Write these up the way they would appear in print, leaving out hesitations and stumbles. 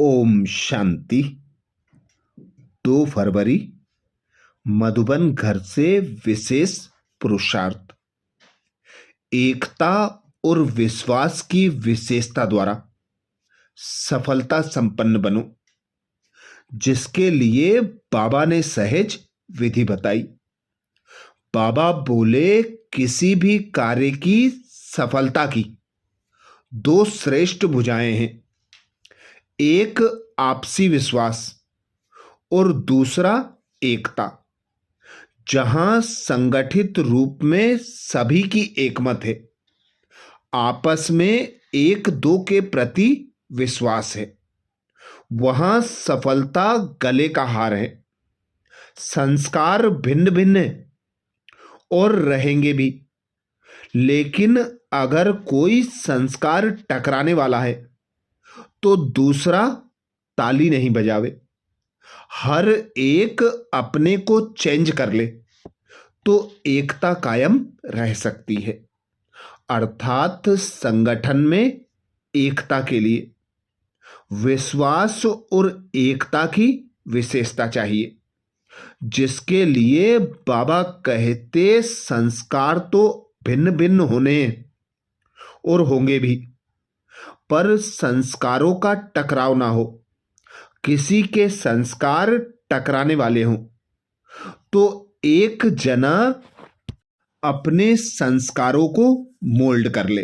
ओम शांति। 2 फरवरी मधुबन घर से विशेष पुरुषार्थ। एकता और विश्वास की विशेषता द्वारा सफलता संपन्न बनो, जिसके लिए बाबा ने सहज विधि बताई। बाबा बोले, किसी भी कार्य की सफलता की 2 श्रेष्ठ भुजाएं हैं, एक आपसी विश्वास और दूसरा एकता। जहां संगठित रूप में सभी की एकमत है, आपस में एक दो के प्रति विश्वास है, वहां सफलता गले का हार है। संस्कार भिन्न भिन्न है और रहेंगे भी, लेकिन अगर कोई संस्कार टकराने वाला है तो दूसरा ताली नहीं बजावे। हर एक अपने को चेंज कर ले तो एकता कायम रह सकती है। अर्थात संगठन में एकता के लिए विश्वास और एकता की विशेषता चाहिए, जिसके लिए बाबा कहते संस्कार तो भिन्न भिन्न होने हैं और होंगे भी, पर संस्कारों का टकराव ना हो। किसी के संस्कार टकराने वाले हों तो एक जना अपने संस्कारों को मोल्ड कर ले,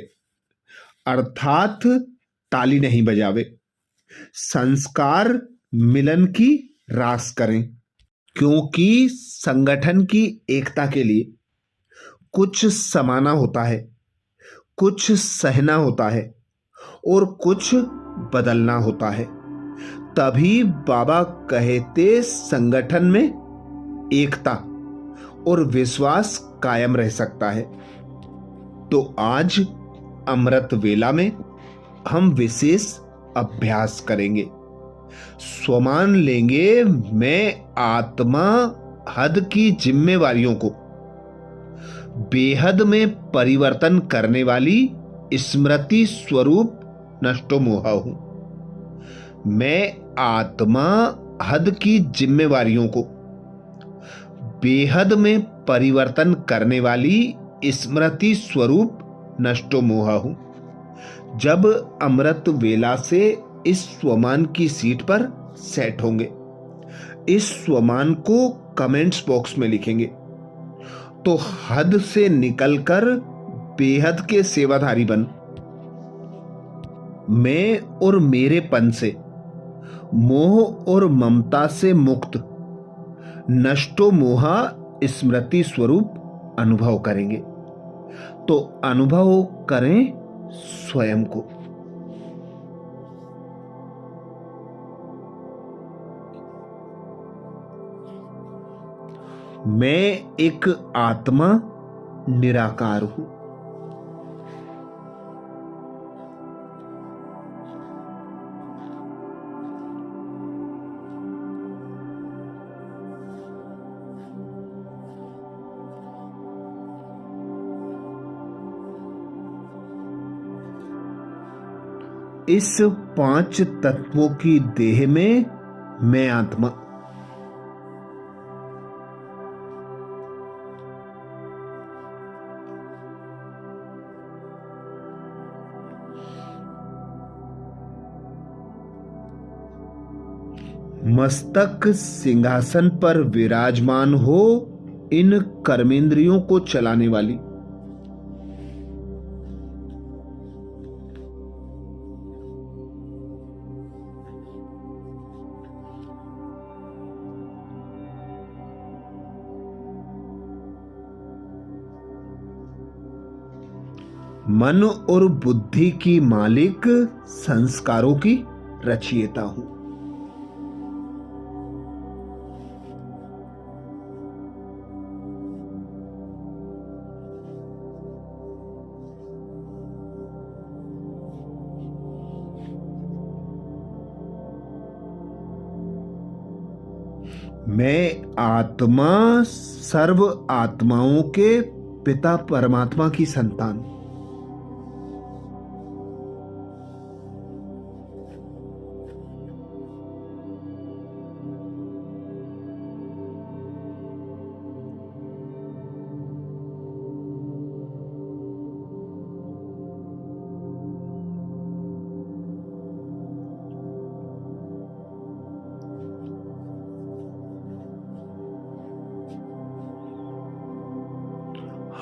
अर्थात ताली नहीं बजावे। संस्कार मिलन की रास करें, क्योंकि संगठन की एकता के लिए कुछ समाना होता है, कुछ सहना होता है और कुछ बदलना होता है। तभी बाबा कहते संगठन में एकता और विश्वास कायम रह सकता है। तो आज अमृत वेला में हम विशेष अभ्यास करेंगे। स्वमान लेंगे, मैं आत्मा हद की जिम्मेवारियों को बेहद में परिवर्तन करने वाली स्मृति स्वरूप नष्टो मोहा हूं। मैं आत्मा हद की जिम्मेवारियों को बेहद में परिवर्तन करने वाली स्मृति स्वरूप नष्टो मोहा हूं। जब अमृत वेला से इस स्वमान की सीट पर सेट होंगे, इस स्वमान को कमेंट्स बॉक्स में लिखेंगे तो हद से निकलकर बेहद के सेवाधारी बन, मैं और मेरेपन से, मोह और ममता से मुक्त नष्टो मोहा स्मृति स्वरूप अनुभव करेंगे। तो अनुभव करें स्वयं को। मैं एक आत्मा निराकार हूं। इस 5 तत्वों की देह में मैं आत्मा। मस्तक सिंहासन पर विराजमान हो, इन कर्मेंद्रियों को चलाने वाली। मन और बुद्धि की मालिक, संस्कारों की रचयिता हूं। मैं आत्मा सर्व आत्माओं के पिता परमात्मा की संतान।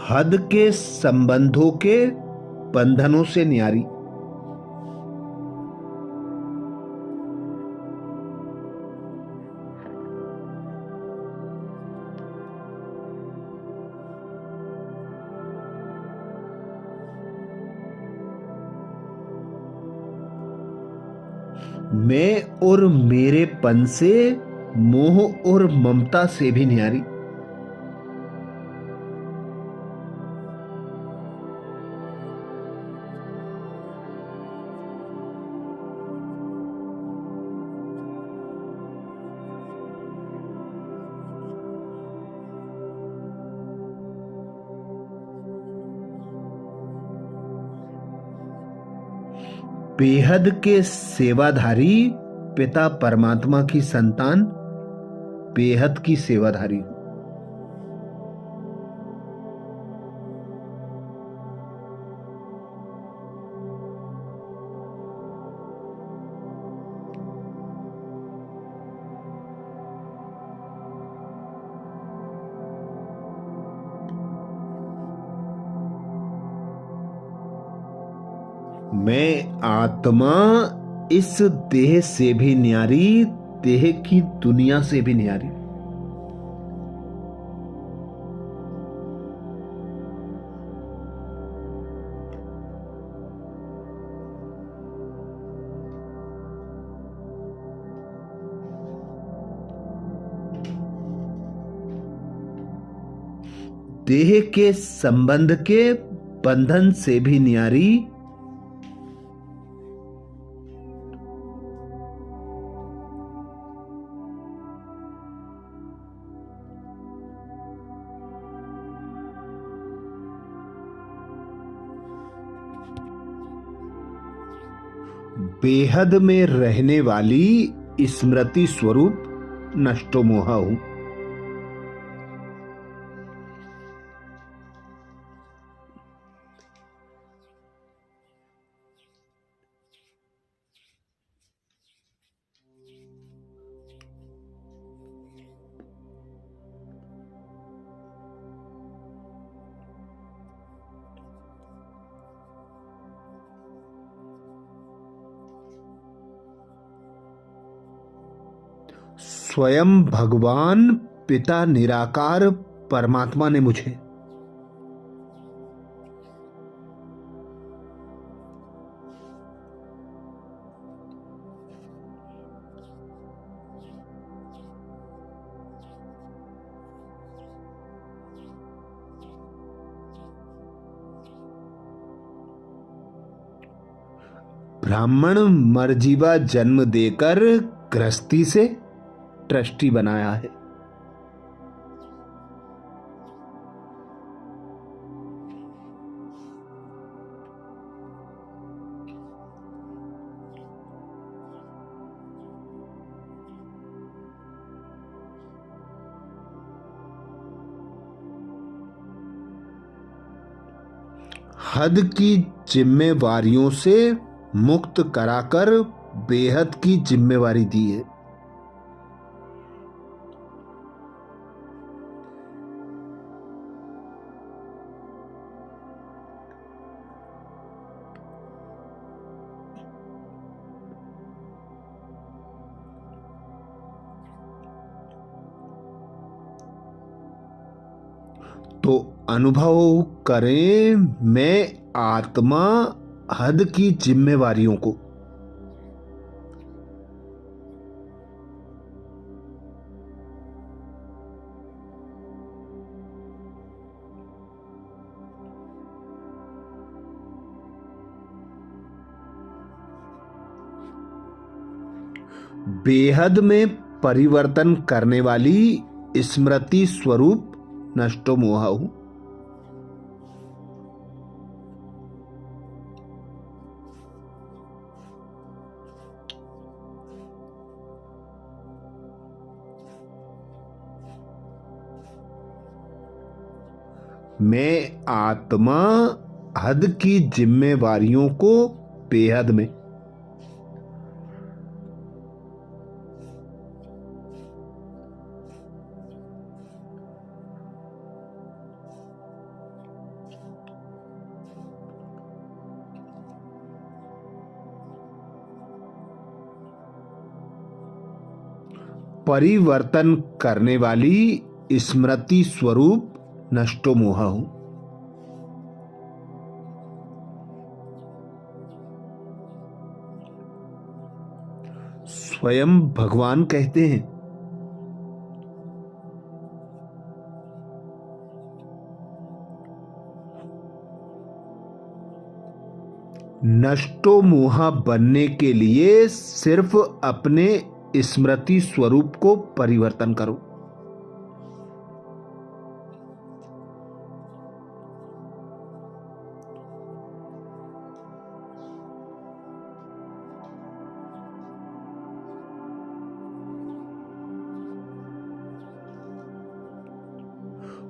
हद के संबंधों के बंधनों से न्यारी। मैं और मेरेपन से, मोह और ममता से भी न्यारी। बेहद के सेवाधारी, पिता परमात्मा की संतान, बेहद की सेवाधारी हूं। मैं आत्मा इस देह से भी न्यारी, देह की दुनिया से भी न्यारी। देह के संबंध के बंधन से भी न्यारी। बेहद में रहने वाली स्मृति स्वरूप नष्टोमोह हूं। स्वयं भगवान पिता निराकार परमात्मा ने मुझे ब्राह्मण मर्जीवा जन्म देकर गृहस्थी से ट्रस्टी बनाया है। हद की जिम्मेवारियों से मुक्त कराकर बेहद की जिम्मेवारी दी है। तो अनुभव करें मैं आत्मा हद की जिम्मेवारियों को। बेहद में परिवर्तन करने वाली स्मृति स्वरूप नष्टोमोह हूं। मैं आत्मा हद की जिम्मेवारियों को बेहद में। परिवर्तन करने वाली स्मृति स्वरूप नष्टो मोह हूं। स्वयं भगवान कहते हैं, नष्टो मोहा बनने के लिए सिर्फ अपने स्मृति स्वरूप को परिवर्तन करो।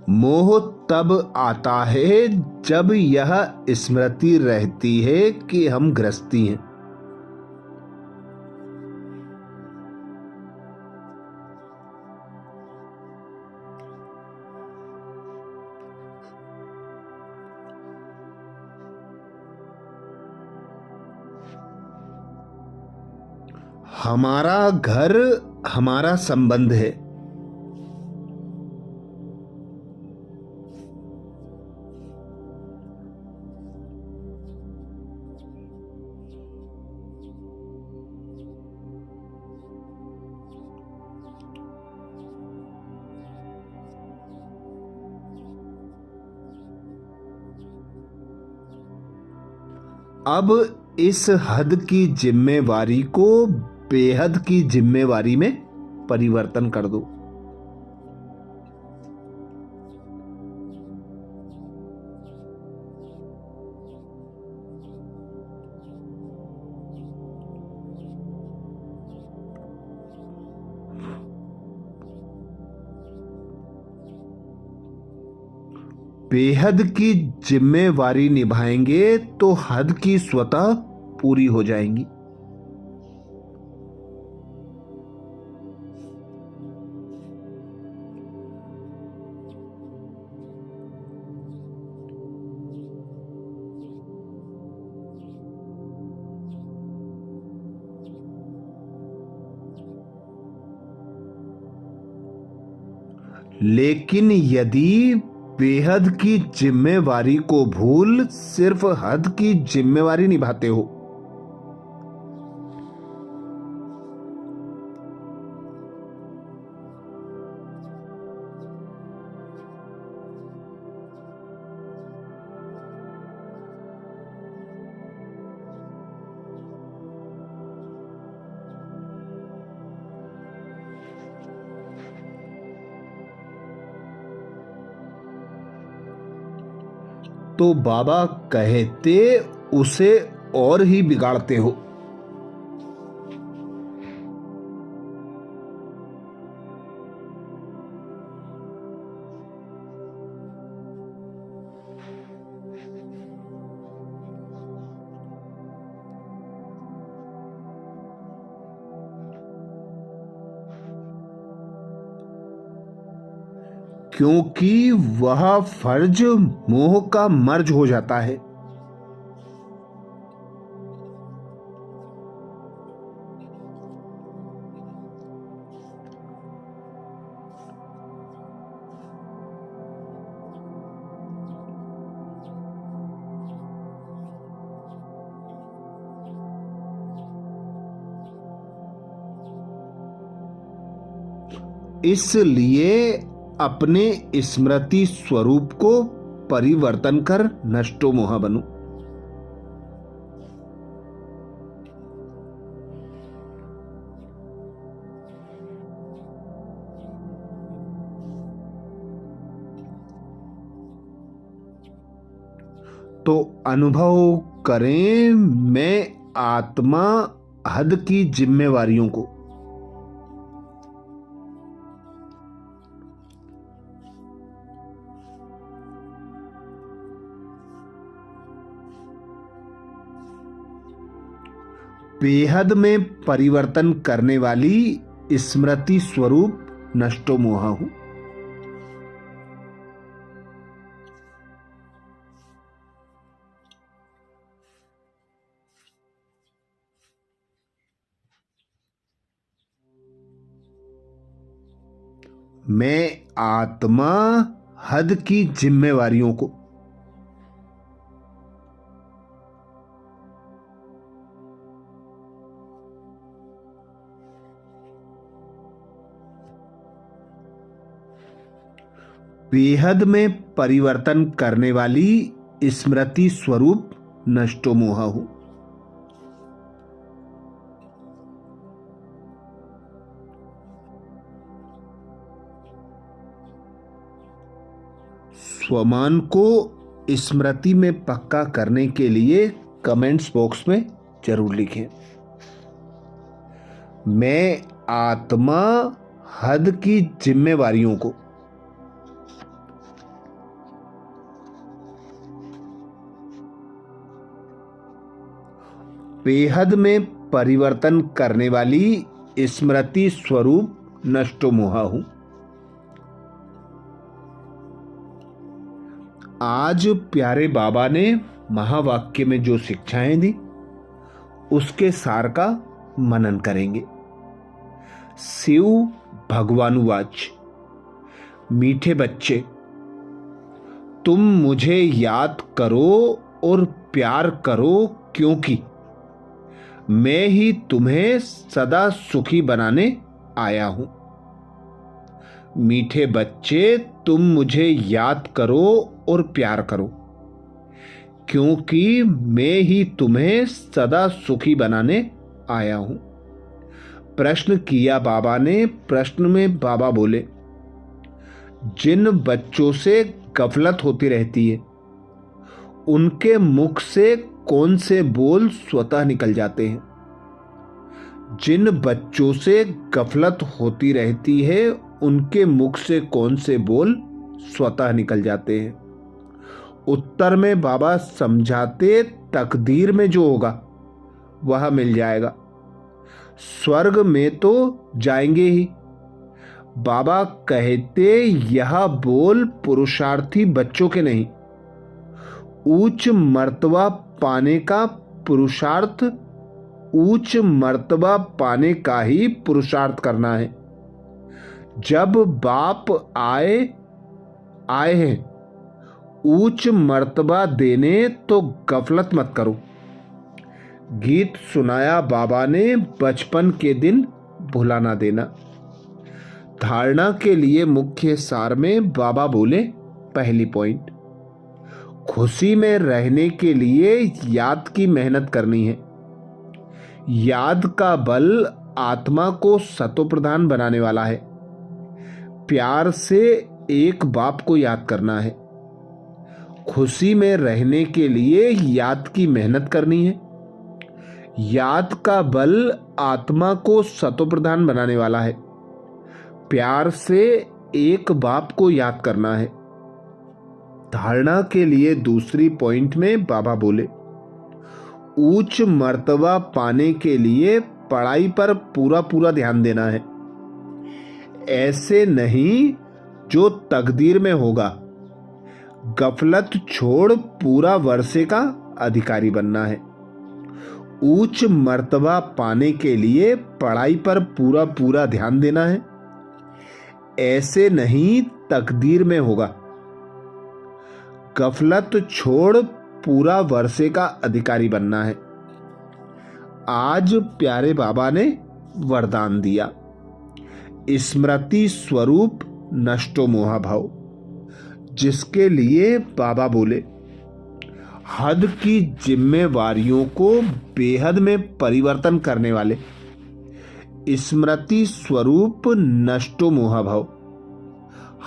मोह तब आता है जब यह स्मृति रहती है कि हम गृहस्थी हैं। हमारा घर हमारा संबंध है। अब इस हद की जिम्मेवारी को बेहद की जिम्मेवारी में परिवर्तन कर दो। बेहद की जिम्मेवारी निभाएंगे तो हद की स्वतः पूरी हो जाएंगी। लेकिन यदि बेहद की जिम्मेवारी को भूल सिर्फ हद की जिम्मेवारी निभाते हो, तो बाबा कहते उसे और ही बिगाड़ते हो। क्योंकि वह फर्ज मोह का मर्ज हो जाता है। इसलिए अपने स्मृति स्वरूप को परिवर्तन कर नष्टो मोह बनो। तो अनुभव करें मैं आत्मा हद की जिम्मेवारियों को, बेहद में परिवर्तन करने वाली स्मृति स्वरूप नष्टो मोह हूं। मैं आत्मा हद की जिम्मेवारियों को बेहद में परिवर्तन करने वाली स्मृति स्वरूप नष्टो मोह हूं। स्वमान को स्मृति में पक्का करने के लिए कमेंट्स बॉक्स में जरूर लिखें। मैं आत्मा हद की जिम्मेवारियों को बेहद में परिवर्तन करने वाली स्मृति स्वरूप नष्टो मोह हूं। आज प्यारे बाबा ने महावाक्य में जो शिक्षाएं दी उसके सार का मनन करेंगे। शिव भगवानुवाच, मीठे बच्चे, तुम मुझे याद करो और प्यार करो, क्योंकि मैं ही तुम्हें सदा सुखी बनाने आया हूं। मीठे बच्चे, तुम मुझे याद करो और प्यार करो, क्योंकि मैं ही तुम्हें सदा सुखी बनाने आया हूं। प्रश्न किया बाबा ने। प्रश्न में बाबा बोले, जिन बच्चों से गफलत होती रहती है उनके मुख से कौन से बोल स्वतः निकल जाते हैं? जिन बच्चों से गफलत होती रहती है उनके मुख से कौन से बोल स्वतः निकल जाते हैं? उत्तर में बाबा समझाते, तकदीर में जो होगा वह मिल जाएगा, स्वर्ग में तो जाएंगे ही। बाबा कहते, यह बोल पुरुषार्थी बच्चों के नहीं, उच्च मर्तबा पाने का पुरुषार्थ, उच्च मर्तबा पाने का ही पुरुषार्थ करना है। जब बाप आए हैं उच्च मर्तबा देने, तो गफलत मत करो। गीत सुनाया बाबा ने, बचपन के दिन भुला ना देना। धारणा के लिए मुख्य सार में बाबा बोले, पहली पॉइंट, खुशी में रहने के लिए याद की मेहनत करनी है। याद का बल आत्मा को सतोप्रधान बनाने वाला है। प्यार से एक बाप को याद करना है। खुशी में रहने के लिए याद की मेहनत करनी है। याद का बल आत्मा को सतोप्रधान बनाने वाला है। प्यार से एक बाप को याद करना है। धारणा के लिए दूसरी पॉइंट में बाबा बोले, उच्च मर्तबा पाने के लिए पढ़ाई पर पूरा पूरा ध्यान देना है। ऐसे नहीं जो तकदीर में होगा। गफलत छोड़ पूरा वर्षे का अधिकारी बनना है। उच्च मर्तबा पाने के लिए पढ़ाई पर पूरा पूरा ध्यान देना है। ऐसे नहीं तकदीर में होगा। गफलत छोड़ पूरा वर्षे का अधिकारी बनना है। आज प्यारे बाबा ने वरदान दिया, स्मृति स्वरूप नष्टो मोह भाव, जिसके लिए बाबा बोले, हद की जिम्मेवारियों को बेहद में परिवर्तन करने वाले स्मृति स्वरूप नष्टो मोह भाव।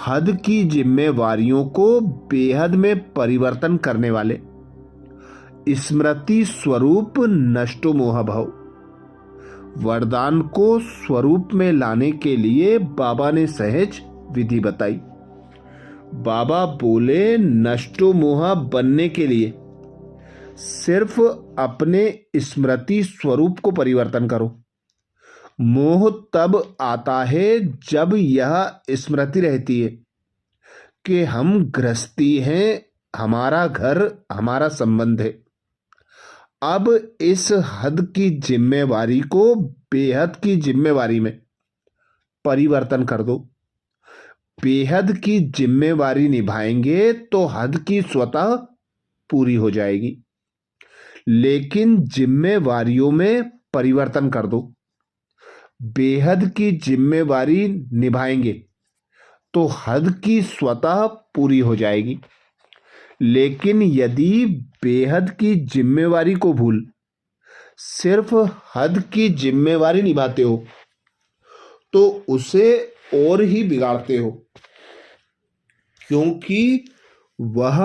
हद की जिम्मेवारियों को बेहद में परिवर्तन करने वाले स्मृति स्वरूप नष्टो मोह भाव। वरदान को स्वरूप में लाने के लिए बाबा ने सहज विधि बताई। बाबा बोले, नष्टो मोह बनने के लिए सिर्फ अपने स्मृति स्वरूप को परिवर्तन करो। मोह तब आता है जब यह स्मृति रहती है कि हम गृहस्थी हैं, हमारा घर, हमारा संबंध है। अब इस हद की जिम्मेवारी को बेहद की जिम्मेवारी में परिवर्तन कर दो। बेहद की जिम्मेवारी निभाएंगे तो हद की स्वतः पूरी हो जाएगी। लेकिन जिम्मेवारियों में परिवर्तन कर दो। बेहद की जिम्मेवारी निभाएंगे तो हद की स्वतः पूरी हो जाएगी। लेकिन यदि बेहद की जिम्मेवारी को भूल सिर्फ हद की जिम्मेवारी निभाते हो तो उसे और ही बिगाड़ते हो, क्योंकि वह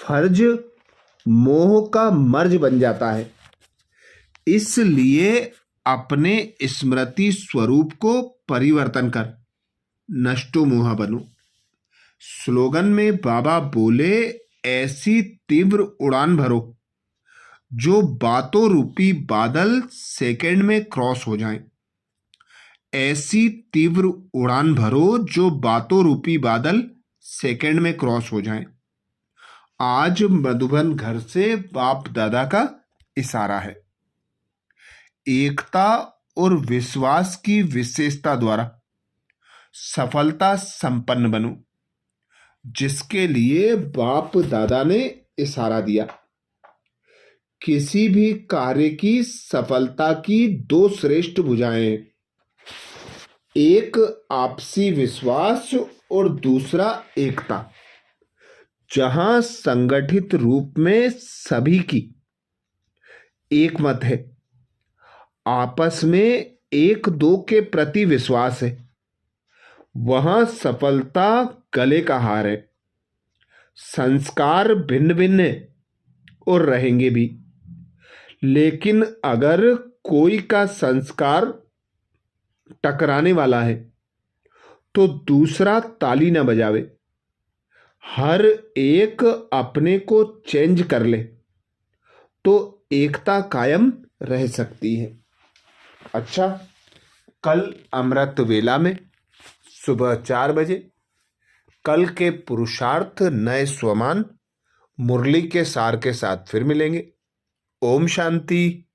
फर्ज मोह का मर्ज बन जाता है। इसलिए अपने स्मृति स्वरूप को परिवर्तन कर नष्टो मोह बनो। स्लोगन में बाबा बोले, ऐसी तीव्र उड़ान भरो जो बातों रूपी बादल सेकंड में क्रॉस हो जाएं। ऐसी तीव्र उड़ान भरो जो बातों रूपी बादल सेकंड में क्रॉस हो जाएं। आज मधुबन घर से बाप दादा का इशारा है। एकता और विश्वास की विशेषता द्वारा सफलता संपन्न बनो, जिसके लिए बाप दादा ने इशारा दिया। किसी भी कार्य की सफलता की दो श्रेष्ठ भुजाएं हैं, एक आपसी विश्वास और दूसरा एकता। जहां संगठित रूप में सभी की एक मत है, आपस में एक दो के प्रति विश्वास है, वहां सफलता गले का हार है। संस्कार भिन्न भिन्न है और रहेंगे भी, लेकिन अगर कोई का संस्कार टकराने वाला है तो दूसरा ताली न बजावे। हर एक अपने को चेंज कर ले तो एकता कायम रह सकती है। अच्छा, कल अमृत वेला में सुबह 4 बजे कल के पुरुषार्थ नए स्वमान मुरली के सार के साथ फिर मिलेंगे। ओम शांति।